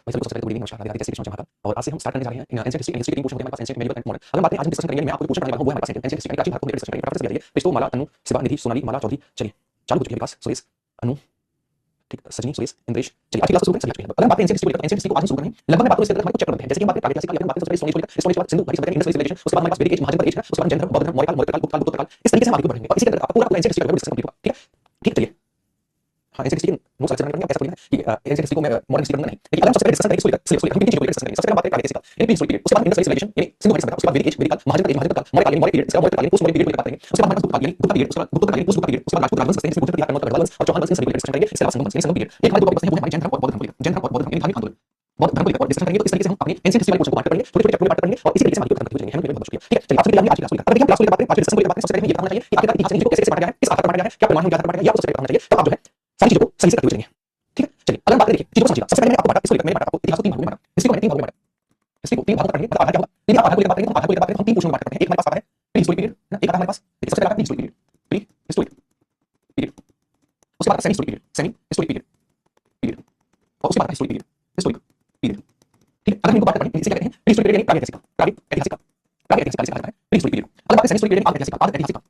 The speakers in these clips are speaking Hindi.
भाई सभी को सबसे पहले गुड इवनिंग, नमस्कार, राधे राधे, जय श्री कृष्ण, जय महाकाल। और आज से हम स्टार्ट करने जा रहे हैं एंशिएंट हिस्ट्री के तीन पोर्शन होते हैं हमारे पास, एंशिएंट मेडिवल एंड मॉडर्न। अगर बात करें आज हम डिस्कशन करेंगे, मैं आपको पोर्शन पढ़ाने वाला हूं, वो है हमारे पास एंशिएंट हिस्ट्री, प्राचीन भारत को डिस्कशन करेंगे। प्रोफेसर दिया पिस्तो, माला, अनु, शिवा, निधि, सोनाली, माला, चौधरी। चलिए चालू हो चुकी है विकास, सुरेश, अनु, ठीक, सजनी, सुरेश, इंद्रेश। चलिए आज की क्लास शुरू करें, सभी आ चुके हैं। अगर हम बात करें एंशिएंट हिस्ट्री को, एंशिएंट हिस्ट्री को आज हम शुरू करें लगभग मैं बात करूं इससे हमारे कुछ चैप्टर हैं, जैसे कि हम बात करें प्रागैतिहासिक काल, हम बात करें सबसे पहले स्टोन एज वाला, स्टोन एज के बाद सिंधु घाटी सिविलाइजेशन, उसके बाद हमारे पास वैदिक एज, महाजनपद एज है, उसके बाद जैन धर्म, बौद्ध धर्म, मौर्य काल, गुप्त काल, इस तरीके से हम आगे बढ़ेंगे और इसी के अंदर पूरा एंशिएंट हिस्ट्री का डिस्कशन कंप्लीट होगा। ठीक है, ठीक, चलिए हाँ एंशिएंट हिस्ट्री के नोट्स लेक्चर करेंगे। कैसा पढ़ेंगे कि एंशिएंट हिस्ट्री को मैं मॉडर्न हिस्ट्री करना नहीं, लेकिन अगर हम सबसे पहले डिस्कशन करेंगे हिस्टोरिकल हम किन चीजों को डिस्कस करेंगे। सबसे पहले बात करें प्रागैतिहासिक काल यानी प्री हिस्टोरिक पीरियड, उसके बाद इंडस सिविलाइजेशन यानी सिंधु घाटी सभ्यता, उसके बाद वैदिक एज, वैदिक काल, महाजनपद एज, महाजनपद काल, मौर्य काल यानी मौर्य पीरियड, उसके बाद मौर्य काल यानी पोस्ट मौर्य पीरियड को बात करेंगे। उसके बाद हमारे पास गुप्त काल यानी गुप्ता पीरियड, उसके बाद गुप्त काल यानी पोस्ट गुप्ता पीरियड, उसके बाद राजपूत राजवंश हैं, गुर्जर परिवार वंश और चौहान वंश इन सभी को डिस्कशन करेंगे। इसके अलावा संगम वंश यानी संगम पीरियड। एक हमारे दो टॉपिक्स हैं, वो है हमारे जैन धर्म और बौद्ध धर्म को लेकर, जैन धर्म और बौद्ध धर्म यानी धार्मिक आंदोलन, बौद्ध धर्म को लेकर डिस्कशन करेंगे। तो इस तरीके से हम अपने एंशिएंट हिस्ट्री वाले पोर्शन को बांट करेंगे, छोटे-छोटे चैप्टर में बांट करेंगे और इसी तरीके से हम आगे खत्म करते हुए जाएंगे। बहुत शुक्रिया। ठीक है, चलिए आप सभी आज की क्लास को लेकर, अगर देखिए क्लास को लेकर बात करें, आज डिस्कशन को लेकर बात करें, सबसे पहले ये बताना चाहिए कि आखिरकार इतिहास को कैसे पढ़ा गया है, किस आधार पर पढ़ा गया है, क्या प्रमाण है, क्या आधार पर पढ़ा गया है, या सबसे पहले बताना चाहिए। तब आप जो है सारी चीजों को सही से करते हुए चलेंगे। ठीक है, चलिए अगर हम बात करें देखिए चीजों को समझिएगा। सबसे पहले मैंने आपको बांटा, इसको लेकर मैंने बांटा आपको इतिहास को तीन भागों में बांटा, हिस्ट्री को मैंने तीन भागों में बांटा, हिस्ट्री को तीन भागों में पढ़ेंगे। मतलब आधार क्या होगा, यदि आप आधार को लेकर बात करेंगे तो आधार को लेकर बात करें तो हम तीन पोर्शन में बांट करते हैं। एक हमारे पास आता है प्री हिस्टोरिक पीरियड, एक आता है हमारे पास सबसे पहले आता है pre historic period, prehistoric period, उसके बाद semi historic period, semi historic period period, और उसके बाद हिस्टोरिक पीरियड, हिस्टोरिक पीरियड। ठीक है, अगर हम इनको बात करें इसे क्या कहते हैं, प्री हिस्टोरिक पीरियड यानी प्रागैतिहासिक काल, प्रागैतिहासिक काल, प्रागैतिहासिक काल से कहा जाता है प्री हिस्टोरिक पीरियड। अगर बात करें सेमी हिस्टोरिक पीरियड यानी आधैतिहासिक काल, आधैतिहासिक काल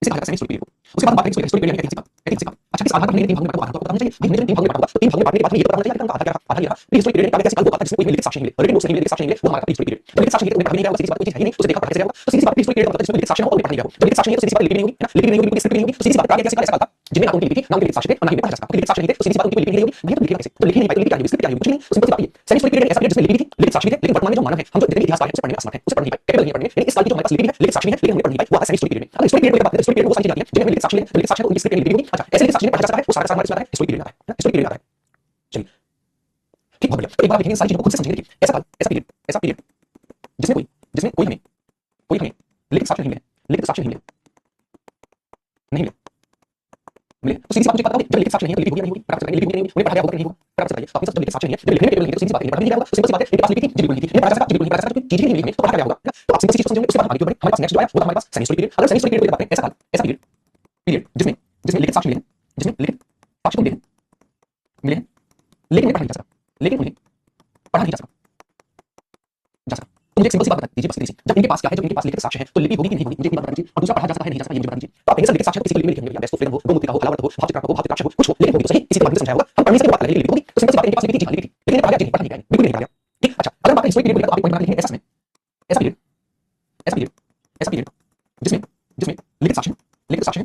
इसे कहा जाता है सेमी हिस्टोरिक पीरियड को। उसके बाद हम बात करें हिस्टोरिक पीरियड यानी ऐतिहासिक काल, ऐतिहासिक काल। अच्छा किस आधार पर हमने तीन भागों में बांटा, आपको बताना चाहिए। भाई हमने तीन भागों में बांटा होगा तो तीन भागों में बांटने के बाद में ये पता होना चाहिए कि आधार क्या आधार ये रहा। प्री हिस्टोरिक पीरियड यानी प्रागैतिहासिक काल वो आता है जिसमें कोई लिखित साक्ष्य नहीं मिले, रिटन नोट्स नहीं मिले, लिखित साक्ष्य नहीं मिले, वो हमारा प्री हिस्टोरिक पीरियड। जब लिखित साक्ष्य नहीं है तो उन्हें पढ़ा नहीं गया होगा, सीधी सी बात कोई चीज है ही नहीं, तो उसे देखा पढ़ा कैसे जाएगा। तो सीधी सी बात प्री हिस्टोरिक पीरियड का मतलब जिसमें लिखित साक्ष्य हो और पढ़ा नहीं गया हो। जब लिखित साक्ष्य नहीं है तो सीधी सी बात लिपि नहीं होगी ना, लिपि नहीं होगी, स्क्रिप्ट नहीं होगी, तो सीधी सी बात प्रागैतिहासिक काल ऐसा काल था जिनमें ना उनकी लिपि थी ना उनके लिखित साक्ष्य थे और ना ही पढ़ा जा सकता। लिखित साक्ष्य नहीं थे तो सीधी सी बात उनकी लिपि नहीं होगी। नहीं तो लिखी कैसे, तो लिखी नहीं पाई तो लिपि क्या होगी, स्क्रिप्ट क्या होगी, कुछ नहीं। तो सिंपल सी बात है सेमी हिस्टोरिक पीरियड ऐसा पीरियड जिसमें लिपि थी, लिखित साक्ष्य थे, लेकिन वर्तमान में जो मानव है, हम जो जितने इतिहास पढ़ रहे हैं उसे पढ़ने में असमर्थ हैं, उसे पढ़ नहीं पाए, कैपेबल नहीं पढ़ने। यानी इस काल की जो हमारे पास लिपि है, लिखित साक्ष्य है, लेकिन हमने पढ़ नहीं पाई, वो आता है सेमी हिस्टोरिक पीरियड में। अगर हिस्टोरिक पीरियड की बात करें, हिस्टोरिक पीरियड वो सारी चीजें आती हैं जिनमें लिखित साक्ष्य है, लिखित साक्ष्य है तो उनकी स्क्रिप्ट लिपि होगी। अच्छा ऐसे लिखित साक्ष्य पढ़ा जा सकता है, वो सारा हमारे इसमें आता है, हिस्टोरिक पीरियड आता है, हिस्टोरिक पीरियड आता है। चलिए ठीक, बहुत बढ़िया। तो एक बार देखेंगे सारी चीजों को खुद से समझेंगे। देखिए ऐसा काल, ऐसा पीरियड जिसमें कोई हमें लिखित साक्ष्य नहीं मिले, लिखित साक्ष्य नहीं मिले, नहीं मिले मिले तो सीधी सी बात मुझे पता होगी, जब लिखित साक्ष्य नहीं है तो लिपि होगी या नहीं होगी, प्राप्त लिपि होगी नहीं होगी, उन्हें पढ़ा गया होगा नहीं होगा, प्राप्त बताइए। तो अपने सब जब लिखित साक्ष्य नहीं है, जब लिखने में टेबल नहीं है तो सीधी सी बात है पढ़ा नहीं गया होगा। तो सिंपल सी बात है इनके पास लिपि थी, जी बिल्कुल नहीं थी, इन्हें पढ़ा जा सकता, जी बिल्कुल नहीं पढ़ा जा सकता, क्योंकि चीज ही नहीं मिली तो पढ़ा गया होगा। तो आप सिंपल सी चीज समझेंगे। उसके बाद आगे बढ़े, हमारे पास नेक्स्ट जो आया वो था हमारे पास सेमी हिस्टोरिक पीरियड। अगर सेमी हिस्टोरिक पीरियड की बात करें, ऐसा काल, ऐसा पीरियड पीरियड जिसमें जिसमें लिखित साक्ष्य मिले हैं, जिसमें लिखित साक्ष्य तो मिले हैं लेकिन उन्हें पढ़ा नहीं जा सकता, लेकिन उन्हें पढ़ा नहीं जा सकता। तो मुझे एक सिंपल सी बात बता दीजिए, बस इतनी सी। जब इनके पास क्या है, जब इनके पास लिखित साक्ष्य है तो लिपि होगी कि नहीं होगी, मुझे एक बात बता दीजिए। और दूसरा पढ़ा जा सकता है नहीं जा सकता, ये मुझे बता दीजिए। तो आप कहेंगे सर लिखित साक्ष्य तो किसी को लिपि में लिखेंगे, या बेस्ट फ्रीडम हो, गोमूत्र का हो, कलावत हो, भावचित्र का हो, भावचित्र साक्ष्य हो, कुछ हो, लेकिन होगी तो सही, इसी के बारे में समझाया होगा। हम पढ़ने से बात करेंगे लिपि होगी, तो सिंपल सी बात है इनके पास लिपि थी, लिपि थी, लेकिन पढ़ा गया नहीं, पढ़ा नहीं गया, बिल्कुल नहीं पढ़ा गया। ठीक, अच्छा अगर बात हिस्टोरिक पीरियड की तो आप एक पॉइंट बना लिखेंगे, ऐसा समय ऐसा पीरियड ऐसा पीरियड ऐसा पीरियड जिसमें जिसमें लिखित साक्ष्य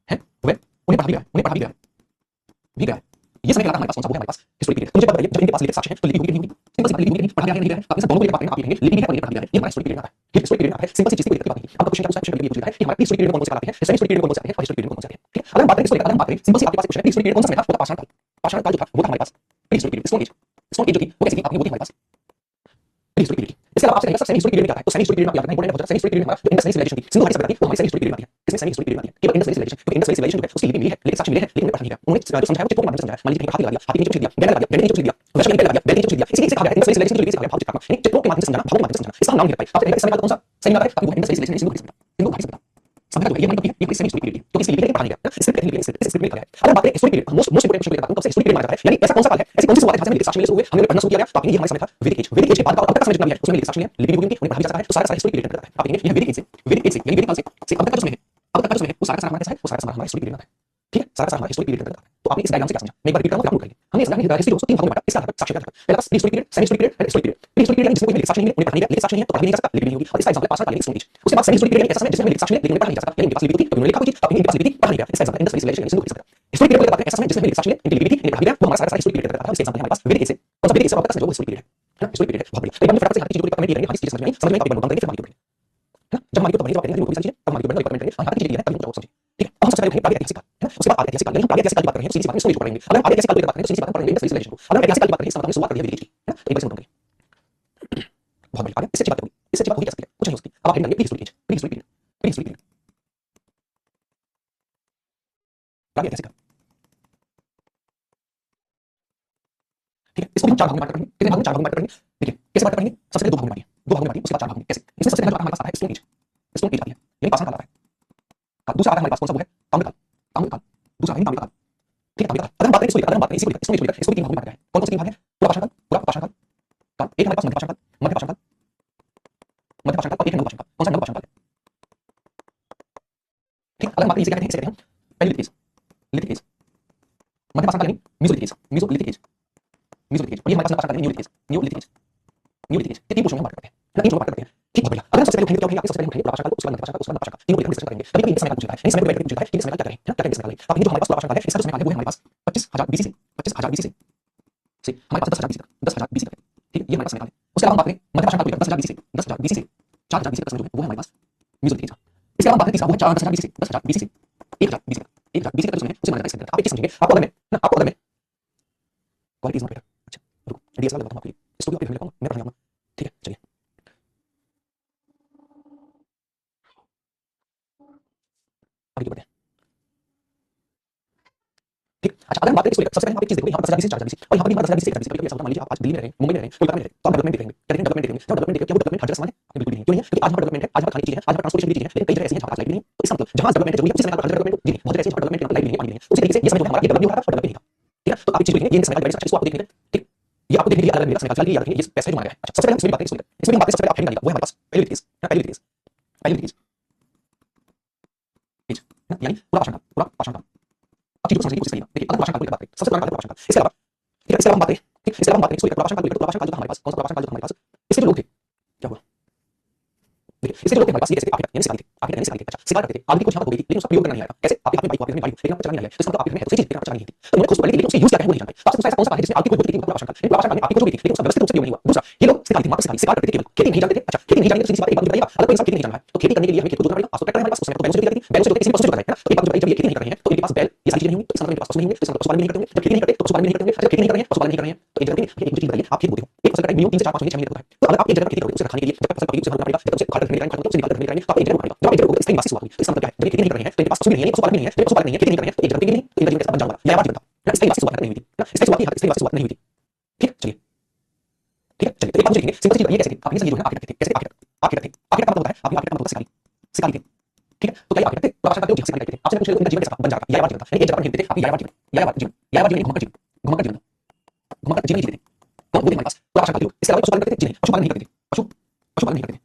है वह उन्हें पढ़ा भी गया, उन्हें पढ़ा भी गया। ये समय कहलाता है हमारे पास कौन सा, वो है हमारे पास हिस्टोरिक पीरियड। तो मुझे बताइए जब इनके पास लिखित साक्ष्य है तो लिपि होगी नहीं होगी, सिंपल सी बात, लिपि होगी नहीं, पढ़ा गया है नहीं गया है। आप इसे दोनों को लेकर बात करें, आप लिखेंगे लिपि नहीं है और ये पढ़ा गया है, ये हमारा हिस्टोरिक पीरियड आता है। ये हिस्टोरिक पीरियड आता है, सिंपल सी चीज की कोई बात नहीं। आपका क्वेश्चन क्या पूछा है, क्वेश्चन ये पूछ रहा है कि हमारे हिस्टोरिक पीरियड कौन से कहलाते हैं, सेमी हिस्टोरिक पीरियड कौन से आते हैं और हिस्टोरिक पीरियड कौन से आते हैं। ठीक, अगर हम बात करें हिस्टोरिक, अगर हम बात करें सिंपल सी आपके पास क्वेश्चन है हिस्टोरिक पीरियड कौन सा समय था, वो था पाषाण काल। पाषाण काल जो था वो था हमारे पास prehistoric period, stone age. Stone age जो थी वो कैसी थी, आपने वो थी हमारे पास प्री हिस्टोरिक पीरियड। इसके अलावा आपसे कहेंगे सर सेमी हिस्टोरिक पीरियड क्या है, तो सेमी हिस्टोरिक पीरियड में क्या है, इंपोर्टेंट है, सेमी हिस्टोरिक पीरियड हमारा जो इंडस वैली सिविलाइजेशन थी, सिंधु घाटी सभ्यता थी, वो हमारी सेमी हिस्टोरिक पीरियड में आती है। इसमें सेमी हिस्टोरिक पीरियड आती है केवल इंडस वैली सिविलाइजेशन, क्योंकि इंडस वैली सिविलाइजेशन जो है उसकी लिपि मिली है, लेकिन साक्ष्य मिले हैं, लेकिन उन्हें पढ़ा नहीं गया। उन्होंने जो समझाया वो चित्रों के माध्यम से समझाया। मान लीजिए हाथी लगा दिया, हाथी ने कुछ लिख दिया, गैंडा लगा दिया, गैंडे ने कुछ लिख दिया, वैश्य ने लगा दिया, बैल ने कुछ लिख दिया, इसी से कहा गया इंडस वैली सिविलाइजेशन की लिपि से कहा गया भाव चित्रात्मक, यानी चित्रों के माध्यम से समझाना, भावों के माध्यम से समझाना। इसका नाम नहीं रख पाए। आप कहेंगे इस समय कौन सा सही आता है, ताकि वो इंडस वैली सिविलाइजेशन, सिंधु घाटी सभ्यता, सिंधु घाटी सभ्यता सभ्यता जो है ये हमारी ये सेमी हिस्टोरिक पीरियड, क्योंकि इसकी लिपि पढ़ा नहीं गया, स्क्रिप्ट कहते हैं, स्क्रिप्ट में लिखा है। अगर बात करें historic period, most important question की बात करूं तो हिस्टोरिक पीरियड माना जाता है। यानी ऐसा कौन सा काल है, ऐसी कौन सी शुरुआत है जहां से लिखित साक्ष्य मिले हुए हमने पढ़ना शुरू किया गया। तो आपने ये हमारे समय था वैदिक एज, वैदिक एज के बाद का अब तक का समय जितना भी है उसमें लिखित साक्ष्य है, लिपि होगी उनकी, उन्हें पढ़ा भी जा सकता है, तो सारा हिस्टोरिक पीरियड कहलाता है। आप कहेंगे यह वैदिक एज से, वैदिक एज से यानी वैदिक काल से अब तक का जो समय है, अब तक का जो समय है वो सारा हमारा कैसा है, वो सारा हमारा हिस्टोरिक पीरियड आता है। ठीक है, सारा हमारा हिस्टोरिक पीरियड कहलाता है। तो आपने इस डायग्राम से क्या समझा, मैं एक बार रिपीट करूंगा, आप नोट करिए। हमने इस डायग्राम हिस्ट्री को तीन भागों में बांटा, इसका आधार पर साक्ष्य का आधार पर पहला pre historic period, semi historic period and historic period. Prehistoric period जिसमें कोई लिखित साक्ष्य नहीं मिले, उन्हें पढ़ा नहीं गया, लिखित साक्ष्य नहीं है तो पढ़ा नहीं जा सकता, लिपि नहीं होगी। और इसका एग्जांपल पाषाण काल यानी स्टोन एज। उसके बाद सेमी हिस्टोरिक पीरियड ऐसा समय जिसमें लिखित साक्ष्य है लेकिन उन्हें पढ़ा नहीं जा सकता, यानी इनके पास लिपि थी तो उन्होंने लिखा कुछ, तो इनके पास लिपि थी, पढ़ा नहीं गया। इसका example Indus valley civilisation, Sindhu घाटी सभ्यता। हिस्टोरिक पीरियड की बात करें ऐसा समय जिसमें लिखित साक्ष्य है, इनकी लिपि थी, इन्हें पढ़ा भी गया, वो हमारा सारा हिस्टोरिक पीरियड कहलाता है। इसके एग्जांपल हमारे पास वैदिक एज से, कौन सा वैदिक एज से आपका समय जो हिस्टोरिक पीरियड है ना, हिस्टोरिक पीरियड है। बहुत बढ़िया। तो एक बार फटाफट से हर चीज को कमेंट करेंगे, हर चीज समझ में आई, समझ में काफी बनता है, फिर हमारी है ना। जब हमारी को बनेगी तो आप करेंगे वो भी सारी चीजें, तब हमारी को बनना कमेंट करेंगे, हर चीज है तभी कुछ समझिए। ठीक है, अब हम सबसे पहले प्रागैतिहासिक काल है ना, उसके बाद आधैतिहासिक काल, यानी हम प्रागैतिहासिक काल की बात करेंगे तो सीधी सी बात है इसको पढ़ेंगे। अगर हम आधैतिहासिक काल की बात करें तो सीधी सी बात पढ़ेंगे इंडस वैली सिविलाइजेशन को। अगर ऐतिहासिक काल की बात करें इसका मतलब शुरुआत कर दी है वैदिक एज की है ना, तो एक बार से नोट करेंगे। बहुत बढ़िया, आगे इससे अच्छी बात होगी, इससे अच्छी बात हो ही जा सकती है, कुछ नहीं हो सकती। अब आप करेंगे prehistoric age, prehistoric period, prehistoric period, प्रागैतिहासिक काल। ठीक है, इसको भी हम चार भागों में बांट करेंगे, कितने भागों में, चार भागों में बांट करेंगे। देखिए कैसे बात करेंगे, सबसे पहले दो भागों में बांटिए, दो भागों में बांटिए, उसके बाद चार भागों में। कैसे, इसमें सबसे पहले जो हमारे पास आता है स्टोन एज, स्टोन एज आती है यानी पाषाण काल आता है। दूसरा आता है हमारे पास कौन सा, वो है ताम्रकाल, ताम्रकाल दूसरा है ताम्रकाल। ठीक है, ताम्रकाल। अगर हम बात करें इसको लेकर, अगर हम बात करें इसको लेकर, इसको तीन भागों में बांटा है। कौन कौन से तीन भाग हैं, पूरा पाषाण मध्यपाषाण काल यानी मेसोलिथिक एज, और ये हमारे पास नवपाषाण काल यानी न्यूलिथिक एज। ये तीन पोर्शन में हम बात करते हैं, तीन पोर्शन में बात करते हैं। ठीक, बहुत बढ़िया। अगर हम सबसे पहले उठाएंगे तो क्या उठाएंगे? सबसे पहले उठाएंगे पुरापाषाण काल, उसके बाद नवपाषाण काल, उसके बाद नवपाषाण काल, तीनों को डिस्कशन करेंगे। कभी-कभी समय काल पूछा जाता है, समय को बैठ के पूछा जाता है कि समय काल क्या करें? है ना? क्या करेंगे समय काल में? तो अपनी जो हमारे पास पुरापाषाण काल है, इसका जो समय काल है वो है हमारे पास 25,000 बीसी से हमारे पास 10,000 BC तक, 10,000 BC तक है। ठीक है, ये हमारे पास समय काल है। उसके अलावा हम बात करें मध्यपाषाण काल को लेकर 10,000 BC से 4,000 BC तक समय जो है वो है हमारे पास मेसोलिथिक एज का। इसके अलावा बात करें तीसरा, वो है 10,000 BC से 10,000 BC से 1,000 BC तक, 1,000 BC तक जो समय है उसे माना जाता है इसके अंदर। आप एक चीज समझेंगे, आपको अगर मैं ना आपको अगर मैं क्वालिटी इज नॉट बेटर। अच्छा रुको, डीएसएलआर लगाता हूँ आपके लिए, इसको भी आप देखने मैं पढ़ने आऊंगा। ठीक है, चलिए आगे बढ़ते हैं। ठीक, अच्छा अगर हम बात करें इसको लेकर, सबसे पहले आप एक चीज देखो, यहाँ पर 10,000 BC 4,000 BC और यहाँ पर भी हमारा 10,000 BC 1,000 BC। कभी ऐसा होता है, मान लीजिए आप आज दिल्ली में रह रहे हैं, मुंबई में रह रहे हैं, कोलकाता में रह रहे हैं, तो आप डेवलपमेंट देखेंगे। क्या देखेंगे? डेवलपमेंट देखेंगे। जब डेवलपमेंट देखेंगे, क्या वो डेवलपमेंट हर जगह समान है? बिल्कुल भी नहीं। क्यों नहीं है? क्योंकि आज हमारा डेवलपमेंट है, आज हमारा खाने की चीजें हैं, आज हमारा ट्रांसपोर्टेशन की चीजें हैं, लेकिन कई जगह ऐसी हैं जहाँ पर लाइट नहीं है। तो इसका मतलब जहाँ डेवलपमेंट जरूरी है उसी समय पर हर जगह डेवलपमेंट जी नहीं, बहुत जगह ऐसी जहाँ डेवलपमेंट लाइट नहीं है, पानी नहीं है। उसी तरीके से ये समय जो है हमारा ये डेवलप नहीं हो रहा था और डेवलप नहीं था। ठीक है, तो आप एक चीज देखेंगे, ये समय का इसको आपको देखने का। ठीक, ये आपको देखने के लिए अलग मेरा समय का याद रखेंगे, ये पैसे जो मांगा है। अच्छा सबसे पहले हम इसमें बात करें, इसमें हम बात करें सबसे पहले आप हेडिंग डालिएगा, वो है हमारे पास पहली चीज, पहली चीज, पहली चीज यानी पूरा भाषण का, पूरा भाषण का। अब चीजों को समझने की कोशिश करिएगा। देखिए अगर भाषण का बात करें, सबसे पुराना काल है भाषण का। इसके अलावा ठीक है, इसके अलावा हम बात करें, ठीक, इसके अलावा हम बात करें, इसको लेकर भाषण काल को लेकर, भाषण काल जो था हमारे पास, कौन सा भाषण काल जो था हमारे पास, इसके जो लोग थे क्या हुआ? देखिए इसके जो लोग थे हमारे पास, ये कैसे थे? आर्किटेक्ट यानी शिकारी थे, आर्किटेक्ट यानी शिकारी थे। अच्छा शिकार करते थे, आदमी कुछ यहाँ पर हो गई थी, लेकिन उसका प्रयोग करना नहीं आया। कैसे? आपके हाथ में बाइक वापस नहीं लेकिन आप चलानी नहीं आया, तो इसका मतलब आपके में है दूसरी चीज, लेकिन आप चलानी नहीं थी। तो उन्होंने खोज पड़ी, लेकिन उसकी यूज क्या है वो नहीं जान पाए। तो आपसे ऐसा कौन सा काल है जिसमें आपकी खोज होती थी? पूरा भाषण काल, लेकिन भाषण काल में आपकी खोज होती थी, लेकिन उसका व्यवस्थित रूप से प्रयोग नहीं हुआ। दूसरा, ये लोग शिकारी थे, मात्र शिकारी, शिकार करते थे केवल, खेती नहीं जानते थे। अच्छा खेती नहीं जानते तो सीधी सी बात, एक बात बताइएगा, अगर कोई इंसान खेती नहीं जान रहा है तो खेती करने के लिए हमें खेत को जोतना पड़ेगा, आज तो ट्रैक्टर है हमारे पास, उस समय तो बैलों से जोती जाती थी, बैलों से जोतते किसी पशु से जोता है ना। तो एक बात जो जब ये खेती नहीं कर रहे हैं तो इनके पास बैल ये सारी चीजें नहीं होंगी, तो इसका मतलब इनके पास पशु नहीं होंगे, तो इसका मतलब पशुपालन नहीं करते होंगे। जब खेती नहीं करते तो पशुपालन नहीं करते होंगे, जब खेती नहीं कर रहे हैं पशुपालन नहीं कर रहे हैं, तो एक जगह पे एक चीज बताइए, आप खेत बोते हो, एक फसल कटाई मिनिमम 3 से 4 5 महीने 6 महीने होता है। तो अगर आप एक जगह पर खेती करोगे उसे खाने के लिए, जब तक फसल पकेगी उसे भरना पड़ेगा, जब तक उसे उखाड़ रखने का उसे निकाल रखने का, तो आप एक जगह पर जब आप एक जगह पर इसका निवासी शुरुआत हुई। तो इसका मतलब क्या है? जब खेती नहीं कर रहे हैं तो इनके पास पशु भी नहीं है, पशुपालन नहीं है, जब पशुपालन नहीं है, खेती नहीं कर रहे हैं तो एक जगह पे नहीं, तो एक जगह बन जाऊंगा या बन जाऊंगा ना। इसका निवासी शुरुआत नहीं हुई थी ना, इसका शुरुआत इसका निवासी शुरुआत नहीं हुई थी। ठीक है चलिए, ठीक है चलिए, तो एक बात मुझे लिखेंगे, सिंपल चीज ये कैसे थे? आप ये जो है आर्किटेक्ट थे, कैसे आर्किटेक्ट आर्किटेक्ट थे? आर्किटेक्ट का मतलब होता है, आपने आर्किटेक्ट का मतलब शिकारी, शिकारी थे। ठीक है, तो क्या आर्किटेक्ट थे? भाषा का उपयोग शिकारी करते थे। आपसे पूछ ले उनका जीवन कैसा बन जाएगा? यायावर जीवन था, यानी एक जगह पर खेलते थे, आपकी यायावर जीवन, यायावर जीवन, यायावर जीवन घुमकर जीवन, घुमकर जीवन, घुमकर जीवन जीते थे। तो वो थे हमारे पास पूरा भाषा का उपयोग। इसके अलावा पशुपालन करते थे जी नहीं, पशुपालन नहीं करते थे, पशुपालन नहीं करते थे,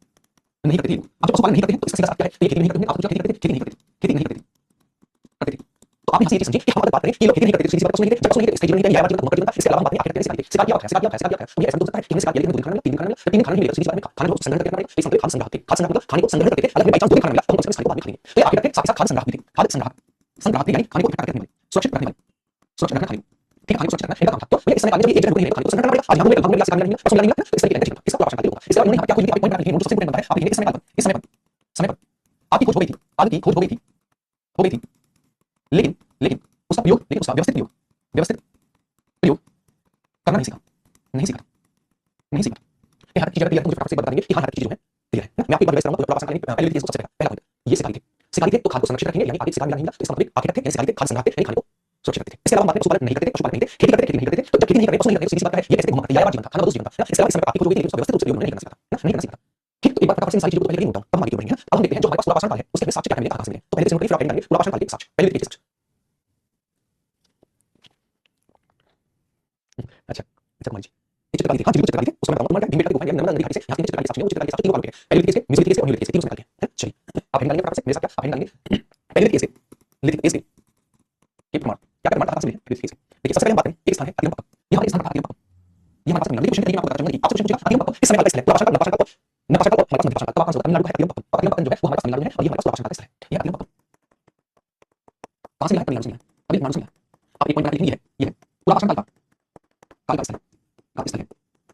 नहीं करते थे। आप जब पशुपालन नहीं करते हैं तो इसका सीधा सा क्या है? तो ये खेती नहीं करते हैं, आप जो खेती करते थे, खेती नहीं करते थे, खेती नहीं करते थे, करते थे। तो आप यहाँ से ये समझिए कि हम अगर बात करें कि लोग खेती नहीं करते थे, सीधी सी बात, पशु नहीं थे, जब पशु नहीं थे इसका जीवन नहीं था, यायावर जीवन घुमकर जीवन था। इसके अलावा हम बात करें आर्किटेक्ट यानी शिकारी थे, शिकार किया, शिकार किया, तो ये ऐसा हो सकता है कि शिकार किया लेकिन दो दिन खाना मिला, 3 दिन खाना मिला, 3 दिन खाने नहीं मिलेगा, सीधी सी बात में खाने को संग्रह करके रखना पड़ेगा। तो इसका मतलब खाद्य संग्राहक थे, खाद्य संग्राहक मतलब खाने को संग्रह करते थे। अगर हमें बाई चांस 2 दिन खाना मिला तो हम कम से कम इस खाने को बाद में खाएंगे। तो ये आर्किटेक्ट थे, साथ ही साथ खाद्य संग्राहक भी थे, खाद्य संग्राहक, संग्राहक थे यानी खाने को इकट्ठा करके रखने वाले, सुरक्षित रखने वाले, सुरक्षित रखना खाने को, ठीक है, खाने को सुरक्षित रखना इनका काम था। तो ये इस समय काल में जब ये एक जगह रुके नहीं, खाने को संग्रह करना पड़ेगा। आज यहाँ पे लगभग मिला, शिकार मिला, पशु मिला नहीं मिला, तो इस तरीके का जीवन था। इसका पूरा भाषण काल होगा। इसके बाद उन्होंने क्या खोज की थी? आप एक पॉइंट लिखेंगे, जो सबसे इंपोर्टेंट बनता है, आप लिखेंगे इस समय काल पर, इस समय पर आपकी खोज हो गई थी, आपकी खोज हो गई थी, हो गई थी, लेकिन लेकिन उसका प्रयोग, लेकिन उसका व्यवस्थित प्रयोग, व्यवस्थित प्रयोग करना नहीं सीखा, नहीं सीखा, नहीं सीखा। ये हर चीज क्लियर, मुझे फटाफट से बताएंगे कि हर चीज जो है क्लियर है ना। मैं आपको एक बार रिवाइज करूंगा, पूरा भाषण काल में पहले चीज सबसे पहला पॉइंट, ये शिकारी थे, शिकारी थे तो खाद्य को संरक्षित रखेंगे, यानी आगे शिकार मिला नहीं मिला, तो इसका मतलब आर्किटेक्ट थे यानी शिकारी थे, खाद्य संग्राहक थे यानी खाने को सुरक्षित रखते थे। इसके अलावा बात करें पशुपालन नहीं करते थे, पशुपालन नहीं थे, खेती करते थे, खेती नहीं करते थे। तो जब खेती नहीं कर रहे, पशु नहीं करते, सीधी सी बात है, ये कैसे घुमा करते, यायावर जीवन था, खाना बदोश जीवन था। इसके अलावा इस समय आपकी खोज हो गई थी, लेकिन उसका व्यवस्थित रूप से प्रयोग नहीं करना सीखा था ना, नहीं करना सीखा था। ठीक, तो एक बार फटाफट से इन सारी चीजों को पहले लिख होता हूं, तब हम आगे बढ़ेंगे। अब हम देखते हैं जो हमारे पास पूरा भाषण काल है उसके साक्ष्य क्या है, कहां से मिले। तो पहले से नोट करिए, फिर आप करेंगे पूरा भाषण काल के साक्ष्य, पहले देखिए साक्ष्य। अच्छा अच्छा कुमार जी, ये चित्रकारी थे, हाँ जी चित्रकारी थे, उसमें बताऊंगा भीम बेटका की गुफा है, नर्मदा नदी घाटी से यहाँ के चित्रकारी के साक्ष्य है, वो चित्रकारी के साक्ष्य तीन बार होते हैं, पहले लिथिक एज के, मेसोलिथिक एज के और न्यूलिथिक एज के, तीनों से निकालते हैं। चलिए आप हेडिंग डालेंगे फटाफट से मेरे साथ, क्या आप हेडिंग डालेंगे पहले लिथिक एज के, लिथिक एज के, ये प्रमाण क्या प्रमाण फटाफट से मिले लिथिक एज के। देखिए सबसे पहले हम बात करें एक स्थान है अतिगम पक्का, यहाँ पर स्थान का अतिगम पक्का, ये हमारे पास मिला, लेकिन क्वेश्चन तरीके मैं आपको बताता हूँ, आपसे क्वेश्चन पूछेगा अतिगम पक्का किस समय का स्थल है, पूरा भाषण का नपाषण का नपाषण का हमारे पास मध्यभाषण का, तो आपका तमिलनाडु है अतिगम पक्का, अतिगम पक्का जो है वो हमारे पास तमिलनाडु में है और ये हमारे पास पूरा भाषण का स्थल है। ये अतिगम पक्का कहां से मिला है? तमिलनाडु से मिला है, अभी तमिलनाडु से मिला है। आप एक पॉइंट बना लिखेंगे, ये है पूरा भाषण काल का स्थल, काल का स्थल है,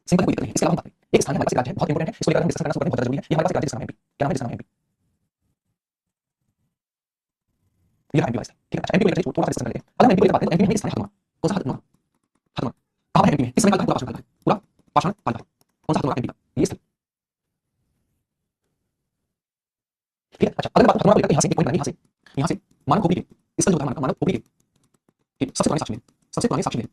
सिंपल कोई दिक्कत नहीं है। इसके अलावा हम बात करें एक स्थान है हमारे पास, एक राज्य है, बहुत इंपोर्टेंट है, इसको लेकर हम डिस्कस करना शुरू करें, बहुत जरूरी है। ये हमारे पास एक राज्य जिसका नाम है एमपी, क्या नाम है जिसका नाम है एमपी, ये एमपी वाला, ठीक है। अच्छा एमपी को लेकर थोड़ा सा डिस्कस कर लेते हैं। अगर हम एमपी को लेकर बात करें तो एमपी में एक स्थान है हथनोरा, कौन सा हथनोरा, हथनोरा कहां है एमपी में, इस समय काल का पूरा भाषण काल का, पूरा भाषण काल का कौन सा हथनोरा एमपी का, ये स्थल, ठीक है। अच्छा अगर बात हथनोरा को लेकर यहाँ से एक पॉइंट बनाएंगे, यहाँ से मानव खोपड़ी के स्थल जो होता है, मानव खोपड़ी के ठीक सबसे पुराने साक्ष्य मिले, सबसे पुराने साक्ष्य मिले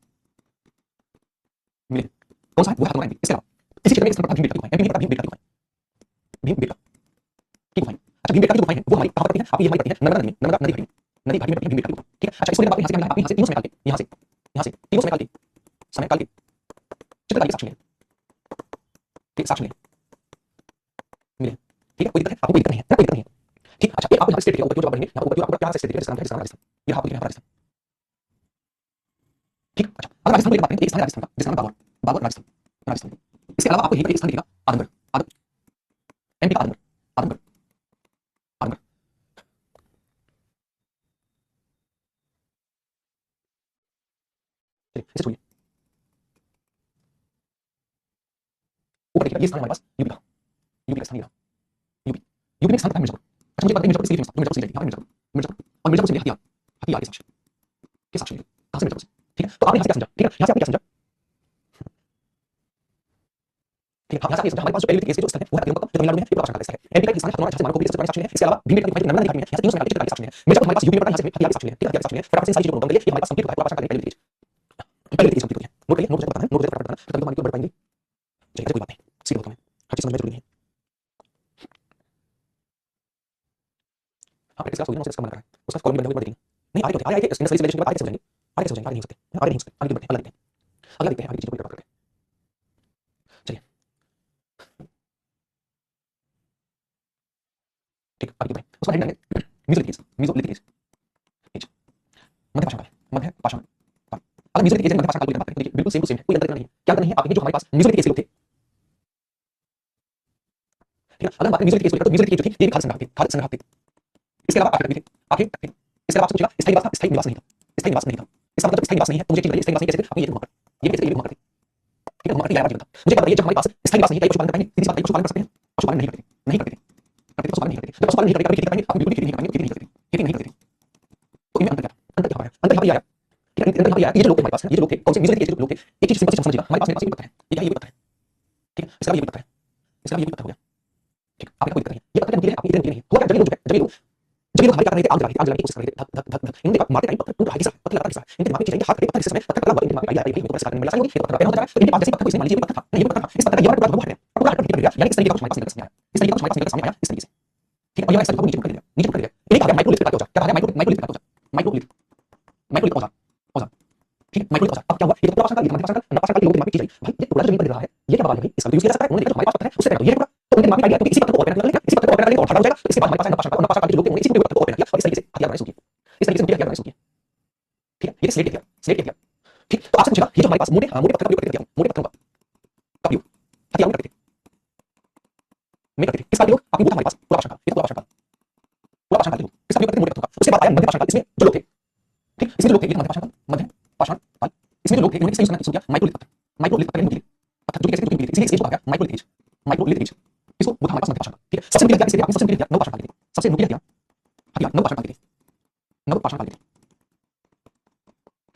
मिले कौन सा है, वो है हथनोरा एमपी। इसके अलावा इसी क्षेत्र में एक स्थान पर भीम बेटका की गुफा है, एमपी में भीम बेटका की गुफा है, भीम बेटका की गुफा है। अच्छा भीम बेटका की गुफा है वो हमारी कहां पर पड़ती है, आप ये हमारी पड़ती है नर्मदा नदी में, नर्मदा नदी घाटी में, नदी घाटी में पड़ती है भीम बेटका की गुफा, ठीक है। अच्छा इसको लेकर आप यहाँ से क्या मिला है, आप यहाँ से तीनों समय काल के, यहाँ से तीनों समय काल के चित्रकारी के साक्ष्य मिले, ठीक साक्ष्य मिले, ठीक है। कोई दिक्कत है आपको, कोई दिक्कत नहीं है ना, कोई दिक्कत नहीं है, ठीक। अच्छा एक आपको यहाँ स्टेट दिखेगा ऊपर, जो आप पढ़ेंगे यहाँ ऊपर, जो आपको क्या स्टेट दिखेगा, जिसका नाम है राजस्थान, ये आपको दिखेगा राजस्थान, ठीक। अच्छा, अगर राजस्थान की बात करें तो एक स्थान है राजस्थान का जिसका नाम बागौर, बागौर राजस्थान, राजस्थान। इसके अलावा आपको यहीं पर एक स्थान दिखेगा आदमगढ़, आदम एमपी का आदमगढ़, आदमगढ़, आदमगढ़। चलिए इसे छोड़िए, ऊपर देखिए ये स्थान है हमारे पास यूपी का, यूपी का स्थान ये रहा, यूपी। यूपी में एक स्थान पता है मिर्जापुर। अच्छा मुझे पता है मिर्जापुर इसलिए फेमस था, मिर्जापुर से रिलेटेड, यहाँ पे मिर्जापुर, मिर्जापुर और मिर्जापुर से मिले हथियार, हथियार के साक्ष्य मिले। कहाँ से मिर्जापुर से? ठीक है, तो आपने यहाँ से क्या समझा? ठीक है, यहाँ से आपने क्या समझा? ठीक है, यहाँ से आपने समझा हमारे पास जो पहले जो स्थल है वो है हथियारों का, जो तमिलनाडु में है, ये प्रकाशन का स्थल है। एमपी का एक स्थान है, हमारे मार्को के सबसे पुराने साक्ष्य है। इसके अलावा भीम बेटका दिखाई नर्मदा दिखाई है, यहाँ से तीनों समय के साक्ष्य है। मिर्जापुर हमारे पास यूपी में पड़ता है, यहाँ से हथियार के साक्ष्य है, ठीक है, हथियार के साक्ष्य है। फटाफट से सारी चीजों को नोट कर लीजिए, ये हमारे पास कंप्लीट होता है, प्रकाशन का पहले पेज, पहले पेज कंप्लीट हो गया। नोट करिए, नोट करके बताना है, नोट करके फटाफट बताना, तभी तो हमारी बढ़ पाएंगे। चलिए कोई बात नहीं, सीधे होता है, हर चीज समझ में जरूरी नहीं है। हाँ प्रैक्टिस क्लास होगी ना, उसका मन कर रहा है, उसका कॉलम बंद होगा देखेंगे। नहीं आगे तो आगे आगे इंडस्ट्रियल सिविलाइजेशन के बाद आगे कैसे हो जाएंगे? आगे कैसे हो जाएंगे? आगे नहीं हो सकते, आगे नहीं हो सकते, आगे बढ़ते हैं, अगला देखते हैं, अगला देखते हैं, आगे चीजों को करके। चलिए ठीक, आगे बढ़ें। उसका हेडिंग डालेंगे म्यूजोलिथिक एज, म्यूजोलिथिक एज, एज मध्य पाषाण काल, मध्य पाषाण काल। अगर म्यूजोलिथिक एज मध्य पाषाण काल की बात करें तो देखिए बिल्कुल सेम टू सेम है, कोई अंतर नहीं है। क्या अंतर नहीं है? आप देखिए जो हमारे पास म्यूजोलिथिक एज के लोग थे, ठीक है, अगर बात करें म्यूजोलिथिक एज को लेकर तो म्यूजोलिथिक एज जो थी ये भी खाद्य संग्राहक थे, खाद्य संग्राहक थे। इसके अलावा आगे तक भी थे, आगे तक थे। इसके अलावा आपसे पूछेगा स्थायी निवास था, स्थायी निवास नहीं था, स्थायी निवास नहीं था। इसका मतलब स्थायी निवास नहीं है तो मुझे एक चीज बताइए, स्थायी निवास नहीं कैसे थे? आपने ये घुमा कर, ये कैसे ये घुमा करते, ठीक है, घुमा करके ये जीवन था। मुझे बताइए जब हमारे पास स्थायी निवास नहीं है, पशुपालन कर पाएंगे? सीधी सी बात है, पशुपालन कर सकते हैं? पशुपालन नहीं करते, नहीं करते थे, करते थे, पशुपालन नहीं करते थे। जब पशुपालन नहीं करते कभी खेती कर पाएंगे? आप बिल्कुल खेती नहीं कर पाएंगे, खेती नहीं करते थे, खेती नहीं करते थे। तो इनमें अंतर क्या था? अंतर क्या आया? अंतर यहाँ पर ये आया, ठीक है, अंतर यहाँ पर ये आया, ये जो लोग थे हमारे पास, ये जो लोग थे कौन से म्यूजोलिथिक एज के लोग थे, एक चीज सिंपल से समझिएगा, हमारे पास मेरे पास ये पत्थर है, ये क्या है? ये भी पत्थर है, ठीक है, इसका भी ये भी पत्थर है, इसका भी ये भी पत्थर हो गया, ठीक है, आपका कोई दिक्कत नहीं है, ये पत्थर नमकीन है, आपकी इतने नमकीन नहीं है। हुआ क्या? जब ये लोग जो है, जब ये लोग हमारे क्या कर रहे थे? आग जला रहे थे, आग जलाने की कोशिश कर रहे थे, धक धक धक धक। इन्होंने देखा मारते टाइम पत्थर टूट रहा है, घिस रहा है, पत्थर लगा घिस रहा है, इनके दिमाग में चीजें हाथ खड़े, पत्थर घिसते समय पत्थर कला हुआ, इनके दिमाग में आइडिया आई, ये पत्थर काटने में लासानी होगी, ये पत्थर पैदा होता है। तो इनके पास जैसे पत्थर को इसने मान लीजिए ये पत्थर था, नहीं ये पत्थर था, इस पत्थर का ये वाला टुकड़ा हट गया, टुकड़ा हट कर गया, यानी इस तरीके का कुछ हमारे पास निकल के सामने आया, इस तरीके का कुछ हमारे पास निकल के सामने आया, इस तरीके से, ठीक है। और ये वाला नीचे कर दिया, नीचे कर दिया, इन्हें कहा गया माइक्रोलिथ का औजार। क्या कहा गया? माइक्रोलिथ का औजार, माइक्रोलिथ, माइक्रोलिथ औजार, औजार, ठीक है, माइक्रोलिथ औजार। अब क्या हुआ? ये तो पूरा पाषाण काल, ये मध्य पाषाण काल, पाषाण काल के लोगों के दिमाग में चीज आई, भाई ये टुकड़ा जमीन पर गिर रहा है, ये क्या बवाल है भाई? इसका यूज किया जा सकता है, उन्होंने देखा जो हमारे पास पत्थर है उससे पैदा ये टुकड़ा, तो उनके दिमाग में आइडिया क्योंकि इसी पत्थर को और पैदा कर लेगा, इसी पत्थर को और पैदा करेंगे और खड़ा हो जाएगा, तो इसके बाद हमारे पास पाषाण काल के जो लोग थे उन्होंने इसी पत्थर को और पैदा किया और इस तरीके से हथियार बनाने शुरू किए, इस तरीके से हथियार बनाने शुरू किए, ठीक है। ये स्लेट हथियार, स्लेट हथियार, ठीक। तो आपसे पूछेगा ये जो हमारे पास मोटे मोटे पत्थर का उपयोग करते थे, मोटे पत्थरों का उपयोग हथियार में करते थे, में करते थे। किस काल के लोग? आपने पूछा हमारे पास पूरा पाषाण काल, ये तो पूरा पाषाण काल, पूरा पाषाण काल के लोग किसका उपयोग करते थे? मोटे पत्थरों का। उसके बाद आया मध्य पाषाण काल, इसमें जो लोग थे, ठीक, इसमें जो लोग थे, ये मध्य पाषाण काल, मध्य पाषाण काल, इसमें जो लोग थे उन्होंने इसका यूज करना शुरू किया माइक्रोलिथ पत्थर, माइक्रोलिथ पत्थर नुकीले पत्थर जो कि कैसे थे? जो कि नुकीले थे, इसीलिए इस एज को कहा गया माइक्रोलिथ एज, माइक्रोलिथ एज। इसको वो था हमारे पास मध्य पाषाण काल, ठीक है। सबसे नुकीले हथियार किसके थे? आपने सबसे नुकीले हथियार नव पाषाण काल के थे, सबसे नुकीले हथियार हथियार नव पाषाण काल के थे, नव पाषाण काल के थे,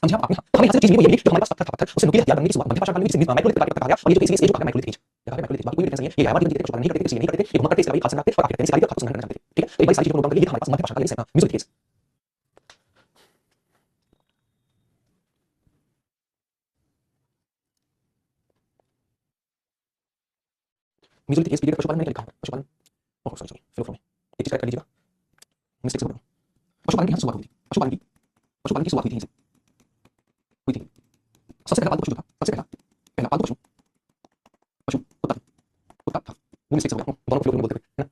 समझा आपने? तो हमें यहाँ से चीज ये मिली जो हमारे पास पत्थर था, पत्थर उससे नुकीले हथियार बनने की शुरुआत मध्य पाषाण काल में किसी माइक्रोलिथ पत्थर कहा गया और ये जो इसीलिए इस एज को कहा गया माइक्रोलिथ एज, क्या है माइक्रोलिथ एज? बाकी कोई डिफरेंस नहीं है, ये हमारे जीवन जीते पशुपालन नहीं करते थे, नहीं करते थे, ये घुमा करते इसका भी खास रखते और आगे करते इसका भी खास संग्रहण करते थे, ठीक है। तो ये बड़ी सारी चीजों को नोट करके ये हमारे पास मध्य पाषाण काल के music age. Music age period पशुपालन में लिखा है, पशुपालन, oh sorry sorry flow flow में एक चीज कर लीजिएगा, मिस्टेक से बोल रहा हूँ। पशुपालन की यहाँ शुरुआत हुई थी, पशुपालन की शुरुआत हुई थी, हुई थी। सबसे पहला पालतू पशु जो था, सबसे पहला पहला पालतू पशु, पशु कुत्ता था, कुत्ता था। वो मिस्टेक से हो गया, दोनों फ्लो में बोलते हुए, है ना,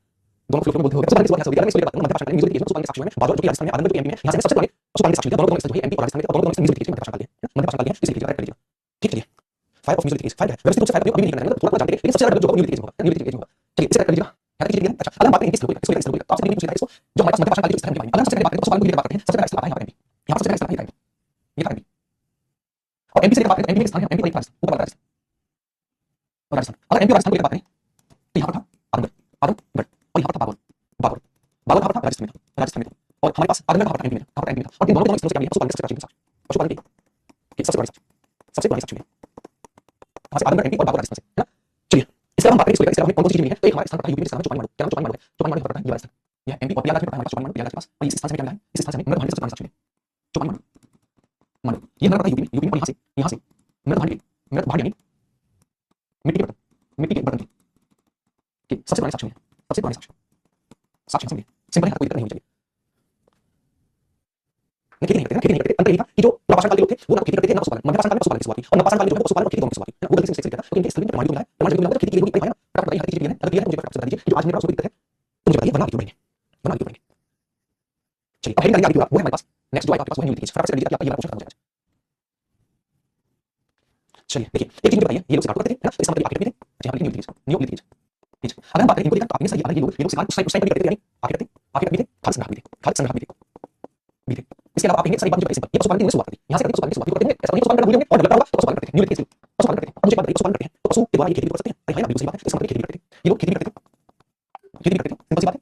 दोनों फ्लो में बोलते हुए पशुपालन की शुरुआत यहाँ से हुई थी। अगर मैं इसको लेकर बात करूँ मध्य पाषाण काल में म्यूजिक एज में पशुपालन के साक्ष्य में बाजौर जो कि राजस्थान में, आनंद जो कि एमपी में, यहाँ से सबसे पुराने पशुपालन के साक्ष्य मिलते हैं। दोनों जो है एमपी और राजस्थान में, और दोनों म्यूजिक एज मध्य पाषाण काल के, मध्य पाषाण काल के हैं, इसे लिखिएगा, कर लीजिएगा, ठीक। चलिए fire of music age, fire है व्यवस्थित रूप से फायर का उपयोग अभी नहीं करना है, मतलब थोड़ा जानते हैं, लेकिन सबसे ज्यादा जो म्यूजिक एज होगा, म्यूजिक एज होगा। चलिए इसे कर लीजिएगा, यहाँ तक चीजें अच्छा। अगर हम बात करें किस लोगों की, किसको तो आपसे पूछेगा इसको जो हमारे पास मध्य पाषाण काल के स्थान के बारे में। अगर हम सबसे पहले बात करें तो पशुपालन को लेकर बात करते हैं, सबसे पहला स्थल आता है यहाँ पर एमपी, यहाँ पर सबसे पहला स्थल आता है ये था एमपी, और एमपी से लेकर बात करें तो एमपी में स्थान है, एमपी का एक राजस्थान, ऊपर वाला राजस्थान और राजस्थान। अगर एमपी और राजस्थान को लेकर बात करें तो यहाँ पर था आदमगढ़, आदमगढ़, और यहाँ पर था बागौर, बागौर, बागौर कहाँ पर था? राजस्थान में था, राजस्थान में था। और हमारे पास आदमगढ़ कहाँ पर था? एमपी में था, कहाँ पर? एमपी में था। और इन दोनों स्थलों से क्या मिला? पशुपालन के सबसे प्राचीन साक्ष्य, पशुपालन के सबसे पुराने साक्ष्य, सबसे पुराने साक्ष्य मिले वहाँ से आदमगढ़, एमपी और बागौर राजस्थान से, है ना। चलिए इसके बाद हम बात करें इसको लेकर, इसके बाद हमें कौन सी चीजें मिली है? तो एक हमारे स्थान पर था यूपी में, जिसका नाम चौपानी मांडू, क्या नाम? चौपानी मांडू है, चौपानी मांडू पड़ता है ये राजस्थान, यह एमपी और प्रयागराज में पड़ता है हमारे पास चौपानी मांडू, प्रयागराज के पास। और इस स्थान से क्या मिला है? इस स्थान से हमें नर्मदा सबसे पुराने साक्ष्य मिले, चौपानी मांडू, मांडू ये नर्मदा पड़ता है यूपी में, यूपी में। और यहाँ से नर्मदा भांड, नर्मदा भांड यानी मिट्टी के बर्तन, मिट्टी के बर्तन के सबसे पुराने साक्ष्य मिले, सबसे पुराने साक्ष्य, साक्ष्य समझिए, सिंपल है, कोई दिक्कत नहीं होनी चाहिए। खेती नहीं करते थे, खेती नहीं करते। अंतर यही था कि जो पाषाण काल के लोग थे वो ना खेती करते थे ना पशुपालन, मध्य पाषाण काल में पशुपालन की शुरुआत हुई और पाषाण काल में जो है पशुपालन और खेती दोनों की शुरुआत हुई। वो गलती से मिस्टेक था, क्योंकि इनके स्थल में प्रमाण मिला है, प्रमाण मिला है, खेती के लिए कोई है ना, प्राप्त बताइए हर चीज है, अगर दिया है मुझे प्राप्त बता दीजिए, जो आज मेरे पास कोई दिक्कत है तो मुझे बताइए, वरना आगे क्यों बढ़ेंगे, वरना आगे क्यों बढ़ेंगे। चलिए अब हेडिंग करेंगे आगे की बात, वो है हमारे पास नेक्स्ट जो आएगा आपके पास वो है म्यूजिक एज। फटाफट से कर लीजिए, आपका ये वाला क्वेश्न खत्म हो जाएगा। चलिए देखिए एक चीज मुझे बताइए, ये लोग सिगारेट करते थे, है ना? तो इसका मतलब आखिर करते थे। अच्छा, यहाँ पे लिखिए न्यू लिखिए ठीक है। अगर हम बात करें इनको लेकर तो आपने सही ये लोग सिगारेट उस टाइम करते थे, यानी आखिर करते थे खाली संग्रह भी थे, खाली संग्रह भी थे। इसके अलावा आप कहेंगे सारी बात मुझे बताइए, ये पशुपालन की शुरुआत थी, यहाँ से करते पशुपालन की शुरुआत करते हैं, ऐसा नहीं पशुपालन करना भूल गए और लगता होगा तो पशुपालन करते थे, न्यू लिखिए पशुपालन करते हैं। अब मुझे बात बताइए पशुपालन करते हैं तो पशु के द्वारा ये खेती कर सकते हैं, है ना? बिल्कुल सही बात है, इसका मतलब खेती करते थे, ये लोग खेती करते थे, खेती करते थे, सिंपल सी बात है,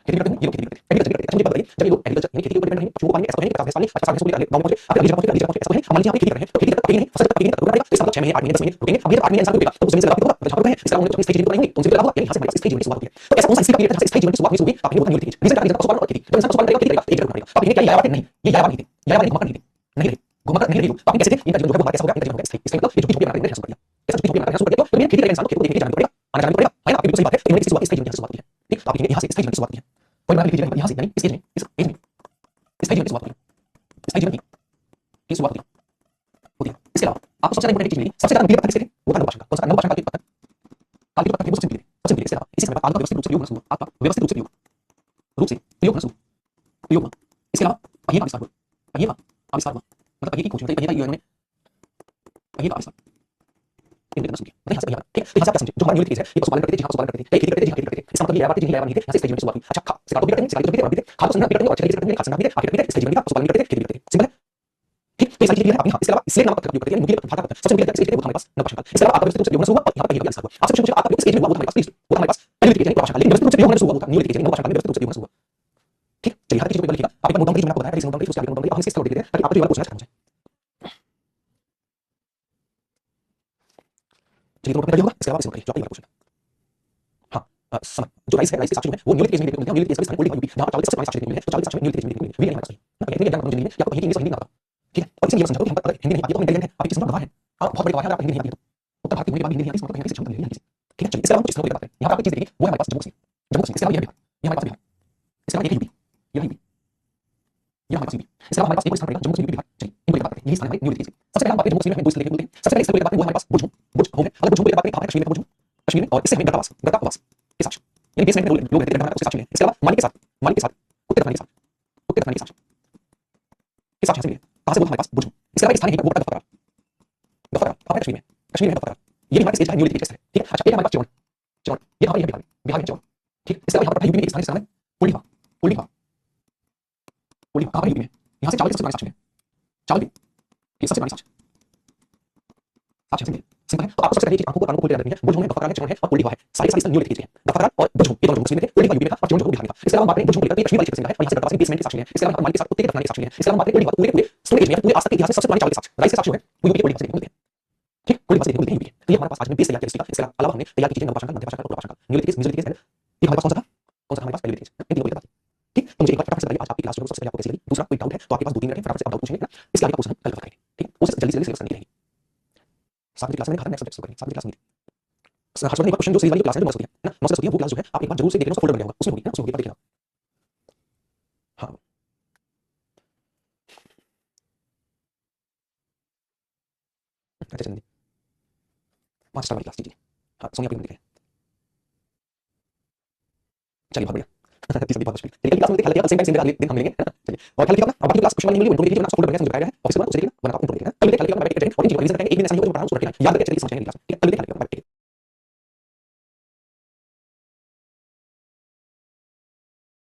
खेती करते हैं, ये लोग खेती करते हैं, एग्रीकल्चर करते हैं। मुझे बताइए जब ये लोग एग्रीकल्चर यानी खेती के ऊपर डिपेंड रहेंगे, पशुओं को पालेंगे, ऐसा तो है नहीं 50 भैंस पालेंगे, 50 भैंस को लेकर गांव में पहुंचे, आप अगली जगह पहुंचे, ऐसा तो है नहीं। मान लीजिए आप खेती कर रहे हैं तो खेती तक पकेगी नहीं, फसल तक पकेगी नहीं, रुकना पड़ेगा, तो इसका मतलब 6 महीने 8 महीने 10 महीने रुकेंगे, अब ये 8 महीने इंसान को रुकेगा तो जमीन से लगाव होगा, जहां पर है इसका उन्होंने स्थायी जीवन बनाएंगे तो उनसे लगा होगा, यानी यहाँ से हमारे पास स्थायी जीवन की शुरुआत होती है। तो ऐसा कौन सा स्थायी पीरियड है जहां से स्थायी जीवन की शुरुआत हुई, आप कहेंगे न्यू लिखिए रीजन का रीजन पशुपालन और खेती। जब इंसान पशुपालन करेगा खेती करेगा एक जगह रुकना पड़ेगा, आप कहेंगे क्या यायावार नहीं, ये यायावार नहीं थे, यायावार नहीं, घुमक्कड़ नहीं थे, नहीं रहे, घुमक्कड़ नहीं रहे लोग, तो आप कैसे थे, इनका जीवन जो है वो हमारे कैसा हो गया, इनका जीवन हो गया स्थायी। इसका मतलब ये झुग्गी झोंपड़ी बनाकर रहना शुरू कर दिया, कैसा झुग्गी झोंपड़ी बनाकर शुरू कर दिया, तो ये खेती करेगा इंसान को खेत को देखने जाना पड़ेगा, आना जाना पड़ेगा, है ना? आपकी बिल्कुल सही बात है, तो इन्होंने किसी शुरुआत स्थायी जीवन की शुरुआत की है, ठीक? तो आप कहेंगे यहाँ से स्थायी जीवन की शुरुआत की है, कोई बात लिखिए यहाँ से, यानी इस एज में स्थायी जीवन की शुरुआत होती है, स्थायी जीवन की शुरुआत होती है। इसके अलावा आपको सबसे ज्यादा इंपॉर्टेंट चीज मिली, सबसे ज्यादा मीडिया पत्थर किसके थे, वो था नवपाषाण का। कौन सा नवपाषाण का पत्थर, काल के पत्थर थे, वो सबसे मिले, सबसे मिले। इसके अलावा इसी समय आग का व्यवस्थित रूप से प्रयोग होना शुरू हुआ, आग का व्यवस्थित रूप से प्रयोग होना शुरू, प्रयोग हुआ। इसके अलावा पहिए का आविष्कार हुआ, पहिए का आविष्कार हुआ, मतलब पहिए की खोज हुई, पहिए का इन्होंने पहिए का आविष्कार इन्होंने करना शुरू किया, मतलब यहाँ से पहिया, ठीक है? तो यहाँ से आप क्या समझे, जो हमारा न्यूलिथिक एज है ये पशुपालन करते थे, जहाँ पशुपालन करते थे, खेती करते थे, जहाँ खेती करते थे, इसका मतलब ये यायावार थे, जिन्हें यायावार नहीं थे, यहाँ से स्थायी जीवन की शुरुआत हुई। अच्छा शिकार तो भी करते हैं, शिकार तो भी करते हैं, खाद को संग्रह भी करते हैं और अच्छे तरीके से करते हैं, खाद संग्रह भी करते हैं, आखिर करते हैं, स्थायी जीवन का पशुपालन करते थे, खेती करते थे, सिंपल है, ठीक? तो ये सारी चीजें आप यहाँ इसके अलावा स्लेट नामक पत्थर का उपयोग करते हैं, नुकीले भाटा का पत्थर सबसे नुकीले पत्थर इसके वो हमारे पास नवपाषाण काल। इसके अलावा आपका व्यवस्थित रूप से प्रयोग होना शुरू हुआ और यहाँ पर पहिए का आविष्कार हुआ। आपसे पूछे आपका प्रयोग किस एज में हुआ, वो हमारे पास प्लीज, वो हमारे पास न्यूलिथिक एज यानी नवपाषाण काल, लेकिन व्यवस्थित रूप से प्रयोग होना शुरू हुआ वो था न्यूलिथिक एज यानी नवपाषाण काल में व्यवस्थित रूप से प्रयोग होना शुरू हुआ, ठीक? चलिए हर चीज को लिखिएगा, आप एक बार नोट डाउन कीजिए, मैंने आपको बताया था, नोट डाउन कीजिए, उसके आगे नोट डाउन कीजिए, आप इसके स्लाइड देते हैं ताकि आपको जो वाला क्वेश्चन है खत्म हो जाए। चलिए तो नोट कर लिया होगा, इसके अलावा इसे नोट करिए जो आपका ये वाला क्वेश्चन है। हाँ समय जो राइस है, राइस के साक्ष्य जो है वो न्यूलिथिक एज में देखने को मिलते हैं, न्यूलिथिक एज में स्थानीय कोल्ड यूपी जहाँ 40 सबसे पुराने साक्ष्य देखने को मिले हैं, तो 40 साक्ष्य में न्यूलिथिक एज में देखने को मिले, वी हमारे पास ना कहते हैं ज्ञान समझने में या आपको इंग्लिश हिंदी ना आता, ठीक है? और इसलिए ये समझो कि हम अगर हिंदी नहीं आती है तो हम इंटेलिजेंट है, आप किसी का गवाह है, आप बहुत बड़े गवाह है, अगर आपको हिंदी नहीं आती है तो उत्तर भारत के होने के बाद हिंदी नहीं आती, इसका मतलब यहाँ से क्षमता नहीं है यहाँ से, ठीक है? चलिए इसके अलावा कुछ स्थलों की बात करें, यहाँ पर आपको चीज देखिए वो है हमारे पास जम्मू कश्मीर, जम्मू कश्मीर, इसके अलावा ये है बिहार, ये हमारे पास बिहार, इसके अलावा ये है यूपी, ये है यूपी, ये हमारे पास यूपी, इसके अलावा हमारे पास एक और स्थान पड़ेगा जम्मू कश्मीर बिहार। चलिए इनको बात करते हैं, यही स्थान है हमारे न्यूलिथिक एज में। सबसे पहले हम बात करें जम्मू कश्मीर में दो स्थल देखने को मिलते हैं, सबसे पहले स्थल की बात करें वो हमारे पास बुर्ज होम है, अगर बुर्ज होम की बात करें कहाँ है, कश्मीर में बुर्ज होम, कश्मीर में, और इससे हमें गतावास के साक्ष्य यानी बेसमेंट में लोग रहते थे, उसके साक्ष्य मिले। इसके अलावा मालिक के साथ कुत्ते दफनाने के साथ के साक्ष्य से मिले, कहाँ से वो हमारे पास बुर्ज होम। इसके अलावा एक स्थान है वो गफ्फा करार, कहाँ है कश्मीर में गफ्फा करार, ये भी हमारे स्टेज है न्यूलिथिक एज है, ठीक है? अच्छा एक हमारे पास चेवन, ये हमारे बिहार में चेवन, ठीक? इसके अलावा यहाँ पर यूपी में एक स्थान है, पुलिवा, कहाँ पर यूपी में, यहाँ से चावल के सबसे पुराने साक्ष्य मिले, चावल के सबसे पुराने साक्ष्य से मिले, सिंपल है। तो आपको सबसे पहले आंखों को कानों को खोल के याद रखनी है, बुर्ज होम है, गफ्फा करार है, चेवन है और पुलिवा है, सारे स्थल न्यूलिथिक एज के हैं। गफ्फा करार और बुर्ज होम ये दोनों जम्मू कश्मीर में थे, पुलिवा यूपी में था और चेवन जो बिहार में था। इसके अलावा बात करें बुर्ज होम कश्मीर वाले क्षेत्र से मिला है और यहाँ से गतावास के बेसमेंट के साक्ष्य मिले हैं। इसके अलावा मालिक के साथ कुत्ते के दफनाने के साक्ष्य मिले हैं। इसके अलावा बात करें पुलिवा पूरे स्टोन एज में पूरे आज तक के इतिहास में सबसे पुराने चावल के साक्ष्य राइस के साक्ष्य है वो यूपी के पुलिवा से देखने को मिलते हैं, ठीक? पुलिवा से देखने को मिलते हैं यूपी के। तो ये हमारे पास आज में बेस तैयार किया इसका। इसके अलावा हमने तैयार की चीजें नवपाषाण काल, मध्यपाषाण काल, उत्तरपाषाण काल, न्यूलिथिक एज, मेसोलिथिक एज, ये हमारे पास कौन सा था हमारे पास न्यूलिथिक एज, इन तीनों की बात, ठीक? तो मुझे एक बार फटाफट से बताइए आज आपकी क्लास जो सबसे पहले आपको कैसी लगी, दूसरा कोई डाउट है तो आपके पास 2-3 मिनट है, फटाफट से आप डाउट पूछेंगे ना, इसके आगे का क्वेश्चन हम कल कवर करेंगे, ठीक? उसे जल्दी जल्दी सिलेबस करनी रहेगी। साथ में क्लास में नेक्स्ट सब्जेक्ट शुरू करेंगे, साथ में क्लास में हर्षवर्धन एक क्वेश्चन जो सीरीज वाली क्लास है जो मस्त होती है ना, मस्त होती है वो क्लास जो है आप एक बार जरूर से देख लेना, फोल्डर बन जाएगा उसमें होगी ना, उसमें होगी, एक बार देखना। हाँ अच्छा चलिए मास्टर वाली क्लास जी, हाँ सोनिया को दिखाएं, चलिए बहुत बढ़िया तीसरी बहुत मुश्किल, चलिए कल क्लास में देखिए, कल सेम टाइम सेम अगले दिन हम मिलेंगे, है ना? चलिए और कल क्या होगा, अब बाकी क्लास क्वेश्चन वाली मिली वो इनको देखिए, जो फोल्डर बन गया मुझे बताया है और इसके बाद उसे देखना वरना आप इनको देखना, कल देखिए, कल मैं बैठ के और चीज वाली से एक भी नहीं समझ को पढ़ा उसको रखना, याद रखिए, चलिए समझ आएंगे क्लास, ठीक है? कल देखिए।